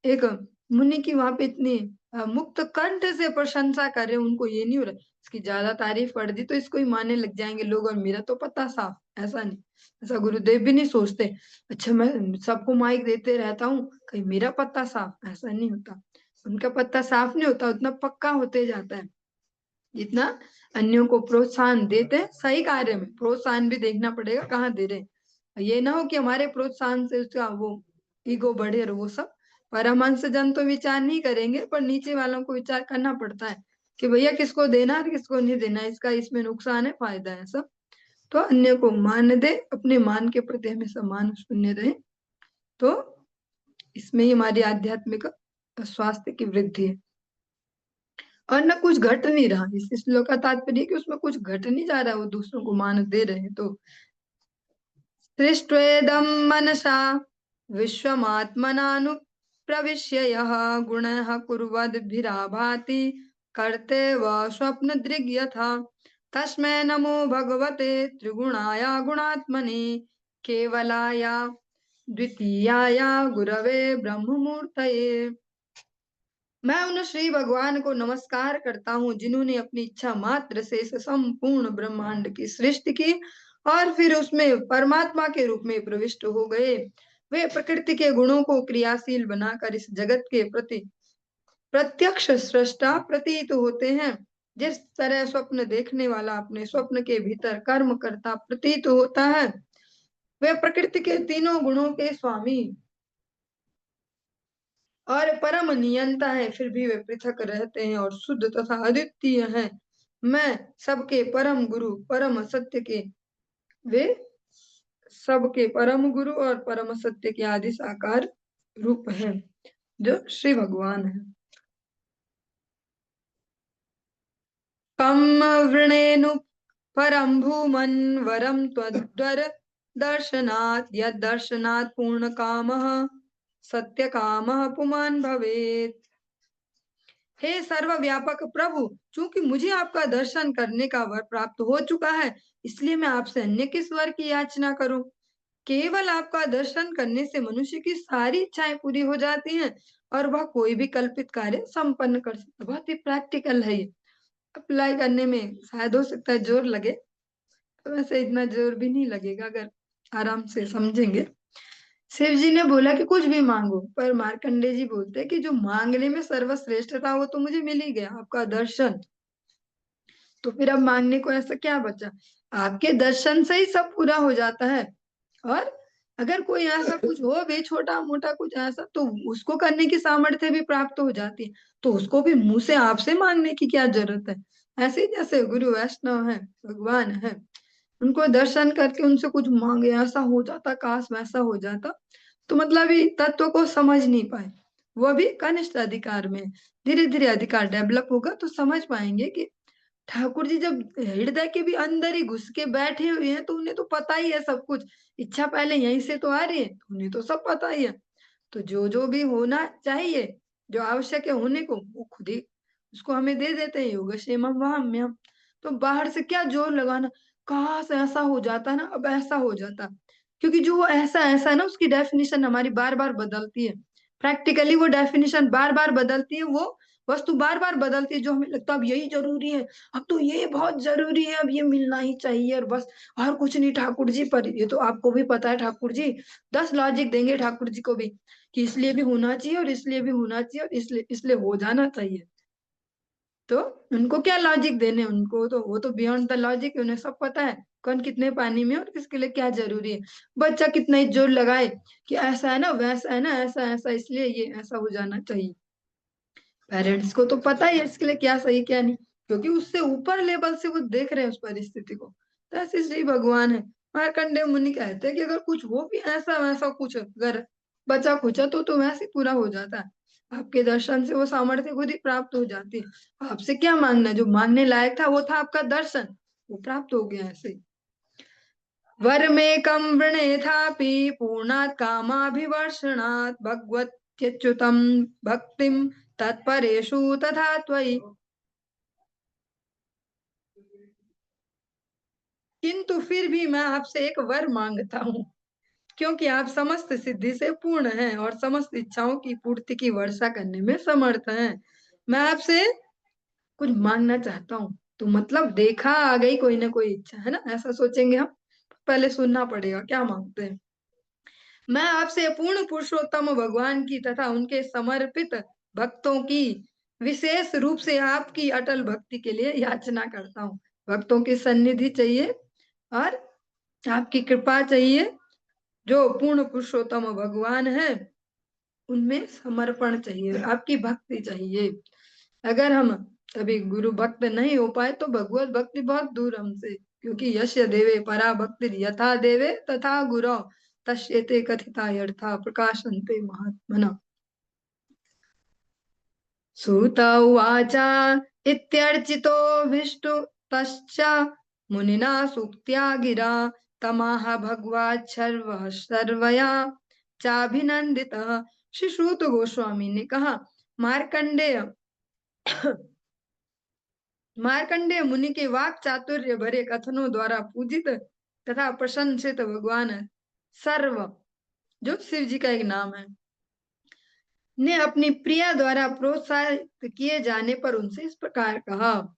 एक मुनि की वहां पे इतनी मुक्त कंठ से प्रशंसा कर रहे हैं, उनको ये नहीं हो रहा इसकी ज्यादा तारीफ कर दी तो इसको ही मानने लग जाएंगे लोग और मेरा तो पता साफ, ऐसा नहीं। ऐसा गुरुदेव भी नहीं सोचते, अच्छा मैं सबको माइक देते रहता हूँ कहीं मेरा पत्ता साफ, ऐसा नहीं होता। उनका पत्ता साफ नहीं होता, उतना पक्का होते जाता है जितना अन्यों को प्रोत्साहन देते हैं। सही कार्य में प्रोत्साहन भी देखना पड़ेगा कहाँ दे रहे हैं। ये ना हो कि हमारे प्रोत्साहन से उसका वो ईगो बढ़े और वो सब। परमहंस जन तो विचार नहीं करेंगे, पर नीचे वालों को विचार करना पड़ता है कि भैया किसको देना है किसको नहीं देना, इसका इसमें नुकसान है फायदा है सब। तो अन्य को मान दे, अपने मान के प्रति हमेशा मान शून्य रहे, तो इसमें ही हमारी आध्यात्मिक स्वास्थ्य की वृद्धि है। और न कुछ घट नहीं रहा, इस श्लोक का तात्पर्य कि उसमें कुछ घट नहीं जा रहा, वो दूसरों को मान दे रहे हैं। तो सृष्ट्वेदं मनसा विश्वमात्मनानुप्रविश्य यः गुणः कुर्वद्भिराभाति कर्तेव स्वप्नदृग् यथा। तस्मै नमो भगवते त्रिगुणाय गुणात्मने केवलाय द्वितीयाय गुरवे ब्रह्ममूर्तये। मैं उन श्री भगवान को नमस्कार करता हूँ जिन्होंने अपनी इच्छा मात्र से इस संपूर्ण ब्रह्मांड की सृष्टि की और फिर उसमें परमात्मा के रूप में प्रविष्ट हो गए। वे प्रकृति के गुणों को क्रियाशील बनाकर इस जगत के प्रति प्रत्यक्ष सृष्टा प्रतीत होते हैं। जिस तरह स्वप्न देखने वाला अपने स्वप्न के भीतर कर्म करता प्रतीत होता है, वे प्रकृति के तीनों गुणों के स्वामी और परम नियंता है, फिर भी वे पृथक रहते हैं और शुद्ध तथा अद्वितीय हैं। मैं सबके परम गुरु परम सत्य के, वे सबके परम गुरु और परम सत्य के आदि साकार रूप हैं जो श्री भगवान है। कम वृणेनु परम भूमन वरम त्वद्वर दर्शनात् यद दर्शनात् पूर्ण कामः सत्य कामः पुमान् भवेत्। हे सर्वव्यापक प्रभु, चूंकि मुझे आपका दर्शन करने का वर प्राप्त हो चुका है, इसलिए मैं आपसे अन्य किस वर की याचना करूं। केवल आपका दर्शन करने से मनुष्य की सारी इच्छाएं पूरी हो जाती हैं और वह कोई भी कल्पित कार्य संपन्न कर सकता है। बहुत ही प्रैक्टिकल है ये, अप्लाई करने में शायद हो सकता है जोर लगे, तो वैसे इतना जोर भी नहीं लगेगा अगर आराम से समझेंगे। शिव जी ने बोला कि कुछ भी मांगो, पर मार्कंडे जी बोलते हैं कि जो मांगने में सर्वश्रेष्ठ था वो तो मुझे मिल ही गया, आपका दर्शन। तो फिर अब मांगने को ऐसा क्या बचा, आपके दर्शन से ही सब पूरा हो जाता है। और अगर कोई ऐसा कुछ हो भी छोटा मोटा कुछ ऐसा, तो उसको करने की सामर्थ्य भी प्राप्त हो जाती है, तो उसको भी मुंह से आपसे मांगने की क्या जरूरत है। ऐसे ही जैसे गुरु वैष्णव है, भगवान है, उनको दर्शन करके उनसे कुछ मांगे ऐसा हो जाता, काश वैसा हो जाता। तो मतलब ये तत्व को समझ नहीं पाए, वो भी कनिष्ठ अधिकार में। धीरे धीरे अधिकार डेवलप होगा तो समझ पाएंगे कि ठाकुर जी जब हृदय के भी अंदर ही घुस के बैठे हुए हैं तो उन्हें तो पता ही है सब कुछ। इच्छा पहले यहीं से तो आ रही है, तो उन्हें तो सब पता ही है। तो जो जो भी होना चाहिए, जो आवश्यक है होने को, वो खुद ही उसको हमें दे देते हैं। योगक्षेमम वहाम्यहम्। तो बाहर से क्या जोर लगाना, काश ऐसा हो जाता ना, अब ऐसा हो जाता। क्योंकि जो वो ऐसा ऐसा है ना, उसकी डेफिनेशन हमारी बार बार बदलती है। प्रैक्टिकली वो डेफिनेशन बार बार बदलती है, वो वस्तु बार बार बदलती है। जो हमें लगता है अब यही जरूरी है, अब तो ये बहुत जरूरी है, अब ये मिलना ही चाहिए और बस, और कुछ नहीं ठाकुर जी। पर ये तो आपको भी पता है ठाकुर जी 10 लॉजिक देंगे ठाकुर जी को भी, कि इसलिए भी होना चाहिए और इसलिए भी होना चाहिए और इसलिए इसलिए हो जाना चाहिए। तो उनको क्या लॉजिक देने, उनको तो वो तो बियॉन्ड द लॉजिक, उन्हें सब पता है कौन कितने पानी में और किसके लिए क्या जरूरी है। बच्चा कितना ही जोर लगाए कि ऐसा है ना, वैसा है ना, ऐसा ऐसा इसलिए ये ऐसा हो जाना चाहिए। पेरेंट्स को तो पता ही है इसके लिए क्या सही क्या नहीं, क्योंकि उससे ऊपर लेवल से वो देख रहे हैं उस परिस्थिति को। तो ऐसे श्री भगवान है। मार्कंडेय मुनि कहते हैं कि अगर कुछ हो भी ऐसा वैसा कुछ, अगर बचा खुचा तो वैसे ही पूरा हो जाता है। आपके दर्शन से वो सामर्थ्य खुद ही प्राप्त हो जाती है। आपसे क्या मांगना है, जो मांगने लायक था वो था आपका दर्शन, वो प्राप्त हो गया ऐसे ही। वर में कम वृणे थापि पूर्णात् कामाभिवर्षणात् भगवत्यच्युतम् भक्तिम तत्परेषु तथा त्वयि। किंतु फिर भी मैं आपसे एक वर मांगता हूँ, क्योंकि आप समस्त सिद्धि से पूर्ण हैं और समस्त इच्छाओं की पूर्ति की वर्षा करने में समर्थ हैं। मैं आपसे कुछ मांगना चाहता हूँ। तो मतलब देखा आ गई कोई ना कोई इच्छा, है ना, ऐसा सोचेंगे हम। पहले सुनना पड़ेगा क्या मांगते हैं। मैं आपसे पूर्ण पुरुषोत्तम भगवान की तथा उनके समर्पित भक्तों की विशेष रूप से आपकी अटल भक्ति के लिए याचना करता हूँ। भक्तों की सन्निधि चाहिए और आपकी कृपा चाहिए। जो पूर्ण पुरुषोत्तम भगवान है उनमें समर्पण चाहिए, आपकी भक्ति चाहिए। अगर हम कभी गुरु भक्त नहीं हो पाए तो भगवत भक्ति बहुत दूर हमसे, क्योंकि यश देवे परा भक्ति यथा देवे तथा गुरु तस्येते कथिता यथा प्रकाशन्ते महात्मना। सूत उवाच इत्यर्चितो विष्णु तश्च मुनिना सूक्त्या गिरा तमाह भगवात् सर्वया चाभिनंदितः। श्री सूत गोस्वामी ने कहा, मार्कंडेय मार्कंडेय मुनि के वाक चातुर्य भरे कथनों द्वारा पूजित तथा प्रशंसित भगवान सर्व, जो शिव जी का एक नाम है, ने अपनी प्रिया द्वारा प्रोत्साहित किए जाने पर उनसे इस प्रकार कहा।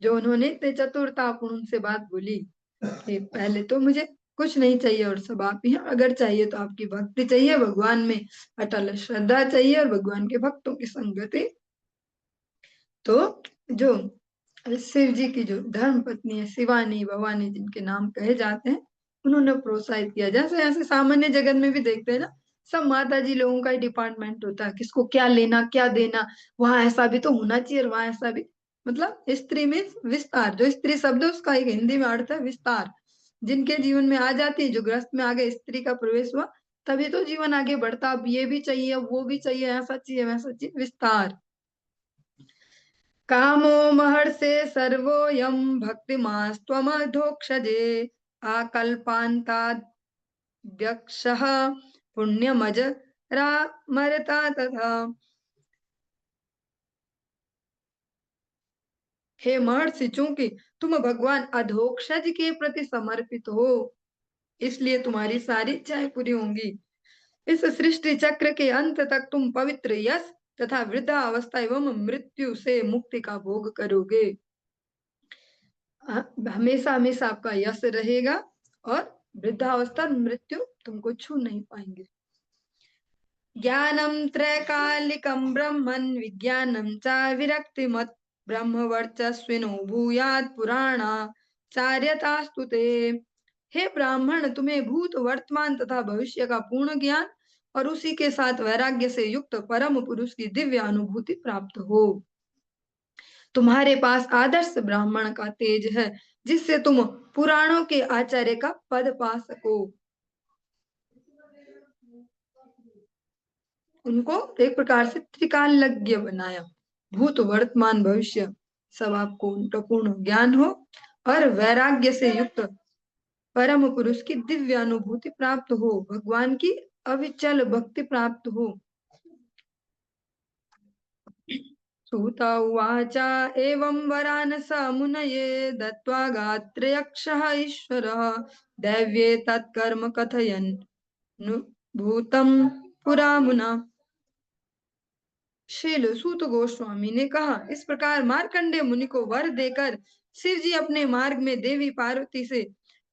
जो उन्होंने इतने चतुरतापूर्ण उनसे बात बोली कि पहले तो मुझे कुछ नहीं चाहिए और सब आप ही हैं। अगर चाहिए तो आपकी भक्ति चाहिए, भगवान में अटल श्रद्धा चाहिए और भगवान के भक्तों की संगति। तो जो शिव जी की जो धर्म पत्नी है शिवानी भवानी जिनके नाम कहे जाते हैं, उन्होंने प्रोत्साहित किया। जैसे ऐसे सामान्य जगत में भी देखते हैं ना, सब माता जी लोगों का ही डिपार्टमेंट होता है, किसको क्या लेना क्या देना, वहां ऐसा भी तो होना चाहिए और वहां ऐसा भी। मतलब स्त्री में विस्तार, जो स्त्री शब्द है उसका एक हिंदी में अर्थ है विस्तार। जिनके जीवन में आ जाती है, जो गृहस्थ में आगे स्त्री का प्रवेश हुआ, तभी तो जीवन आगे बढ़ता। अब ये भी चाहिए, अब वो भी चाहिए, ऐसा चाहिए वैसा चाहिए, विस्तार। कामो महर्षे सर्वोऽयं भक्तिमास्त्वमधोक्षजे आकल्पान्ताद्यक्षः पुण्यमजरामरता तथा। हे महर्षि, चूंकि तुम भगवान अधोक्षज के प्रति समर्पित हो, इसलिए तुम्हारी सारी इच्छाएं पूरी होंगी। इस सृष्टि चक्र के अंत तक तुम पवित्र यश तथा वृद्धावस्था एवं मृत्यु से मुक्ति का भोग करोगे। हमेशा हमेशा आपका यश रहेगा और वृद्धावस्था और मृत्यु तुमको छू नहीं पाएंगे। ज्ञानम त्रैकालिकम ब्रह्मन् विज्ञानम च विरक्तिमत् ब्रह्म वर्चस्विनो भूयात् पुराणा चार्यतास्तु ते। हे ब्राह्मण, तुम्हें भूत वर्तमान तथा भविष्य का पूर्ण ज्ञान और उसी के साथ वैराग्य से युक्त परम पुरुष की दिव्य अनुभूति प्राप्त हो। तुम्हारे पास आदर्श ब्राह्मण का तेज है, जिससे तुम पुराणों के आचार्य का पद पा सको। उनको एक प्रकार से त्रिकालज्ञ बनाया, भूत वर्तमान भविष्य सब आपको उनका पूर्ण ज्ञान हो और वैराग्य से युक्त परम पुरुष की दिव्य अनुभूति प्राप्त हो, भगवान की अविचल भक्ति प्राप्त हो। सूत उवाच एवं वरान् स मुनये दत्त्वा गात्रयक्षः ईश्वरः दैव्ये तत्कर्म कथयन् नु भूतं पुरा मुना। श्रील सूत गोस्वामी ने कहा, इस प्रकार मार्कंडेय मुनि को वर देकर शिव जी अपने मार्ग में देवी पार्वती से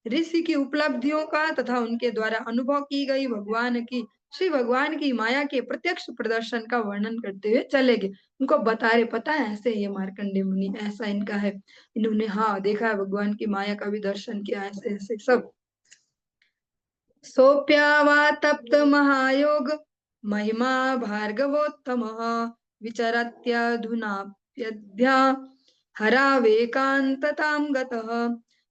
ऋषि की उपलब्धियों का तथा उनके द्वारा अनुभव की गई श्री भगवान की माया के प्रत्यक्ष प्रदर्शन का वर्णन करते हुए चले गए। उनको बता रहे, पता है ऐसे ये मार्कंडेय मुनि ऐसा इनका है, इन्होंने हाँ देखा है भगवान की माया का भी दर्शन किया, ऐसे ऐसे सब। सोप्यावा तप्त महायोग महिमा भार्गवोत्तमः विचरत्यधुनाप्यद्या हरावेकांततां गतः।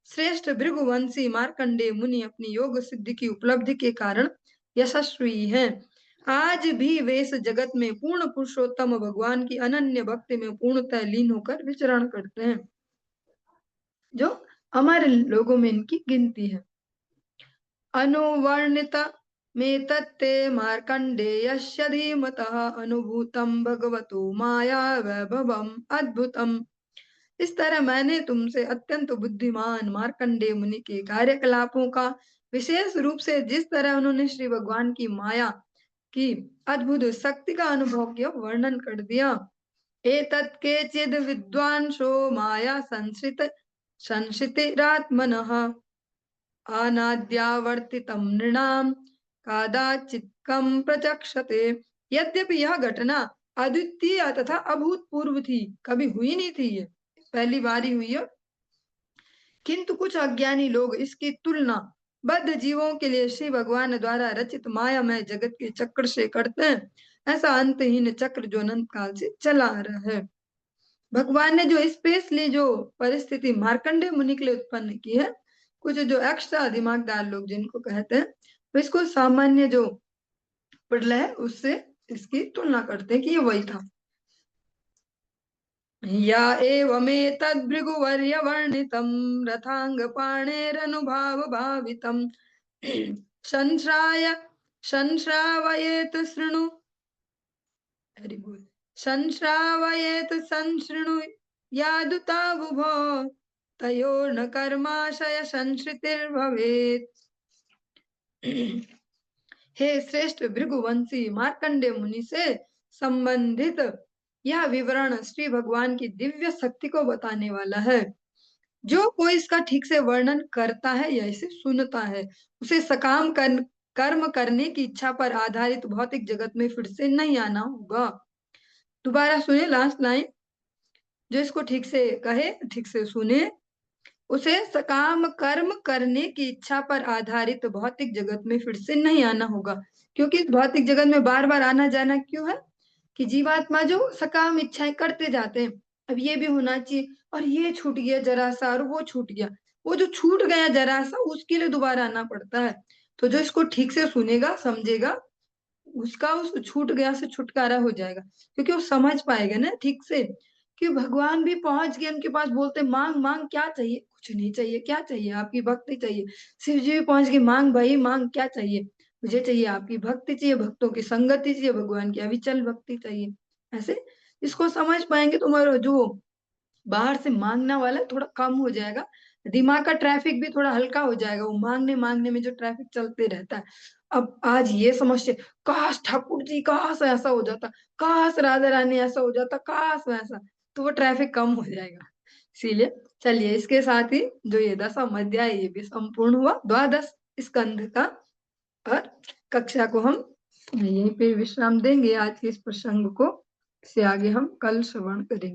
श्रेष्ठ भृगुवंशी मार्कंडेय मुनि अपनी योग सिद्धि की उपलब्धि के कारण यशस्वी हैं। आज भी वे इस जगत में पूर्ण पुरुषोत्तम भगवान की अनन्य भक्ति में पूर्णतः लीन होकर विचरण करते हैं, जो हमारे लोगों में इनकी गिनती है। अनुवर्णित में तत्ते मार्कंडेयस्य धीमतः अनुभूतम भगवतो माया वैभवम अद्भुतम। इस तरह मैंने तुमसे अत्यंत बुद्धिमान मार्कंडेय मुनि के कार्यकलापों का, विशेष रूप से जिस तरह उन्होंने श्री भगवान की माया की अद्भुत शक्ति का अनुभव किया, वर्णन कर दिया। एतत् केचिद् विद्वांसो माया संश्रितिरात्मनः अनाद्यावर्तितं नृणां कदाचित्कं प्रचक्षते। यद्यपि यह घटना अद्वितीय तथा अभूतपूर्व थी, कभी हुई नहीं थी, ये पहली बार ही हुई है, किंतु कुछ अज्ञानी लोग इसकी तुलना बद्ध जीवों के लिए श्री भगवान द्वारा रचित मायामय जगत के चक्र से करते हैं। ऐसा अंतहीन चक्र जो अनंत काल से चला आ रहा है। भगवान ने जो स्पेशली जो परिस्थिति मार्कंडेय मुनि के लिए उत्पन्न की है, कुछ जो एक्स्ट्रा दिमागदार लोग जिनको कहते हैं, तो इसको सामान्य जो प्रलय है उससे इसकी तुलना करते हैं कि ये वही था। या एवमेतद् भृगुवर्य वर्णितं रथांगपाणेरनुभाव भावितं संश्रावयेत शृणु वेरी गुड संश्रावयेत संशृणु यादुताबुभो तयोर्न कर्माशय संश्रितिर्भवेत्। हे श्रेष्ठ भृगुवंशी मार्कंडेय मुनि से संबंधित यह विवरण श्री भगवान की दिव्य शक्ति को बताने वाला है। जो कोई इसका ठीक से वर्णन करता है या इसे सुनता है, उसे सकाम कर्म करने की इच्छा पर आधारित भौतिक जगत में फिर से नहीं आना होगा। दोबारा सुने लास्ट लाइन, जो इसको ठीक से कहे, ठीक से सुने, उसे सकाम कर्म करने की इच्छा पर आधारित भौतिक जगत में फिर से नहीं आना होगा। क्योंकि इस भौतिक जगत में बार बार आना जाना क्यों है कि जीवात्मा जो सकाम इच्छाएं करते जाते हैं, अब ये भी होना चाहिए और ये छूट गया जरा सा और वो छूट गया, वो जो छूट गया जरा सा उसके लिए दोबारा आना पड़ता है। तो जो इसको ठीक से सुनेगा समझेगा, उसका उस छूट गया से छुटकारा हो जाएगा, क्योंकि वो समझ पाएगा ना ठीक से कि भगवान भी पहुंच गए उनके पास, बोलते मांग मांग क्या चाहिए, कुछ नहीं चाहिए, क्या चाहिए, आपकी भक्ति चाहिए। शिव जी भी पहुंच गए, मांग भाई मांग क्या चाहिए, मुझे चाहिए आपकी भक्ति चाहिए, भक्तों की संगति चाहिए, भगवान की अविचल भक्ति चाहिए। ऐसे इसको समझ पाएंगे तो हमारा जो बाहर से मांगना वाला थोड़ा कम हो जाएगा, दिमाग का ट्रैफिक भी थोड़ा हल्का हो जाएगा। वो मांगने मांगने में जो ट्रैफिक चलते रहता है, अब आज ये समझते काश ठाकुर जी काश ऐसा हो जाता, काश राधा रानी ऐसा हो जाता, काश वैसा, तो वो ट्रैफिक कम हो जाएगा। इसीलिए चलिए इसके साथ ही जो ये 10वां अध्याय ये भी संपूर्ण हुआ, द्वादश स्कंध का। और कक्षा को हम यहीं पे विश्राम देंगे आज के इस प्रसंग को, से आगे हम कल श्रवण करेंगे।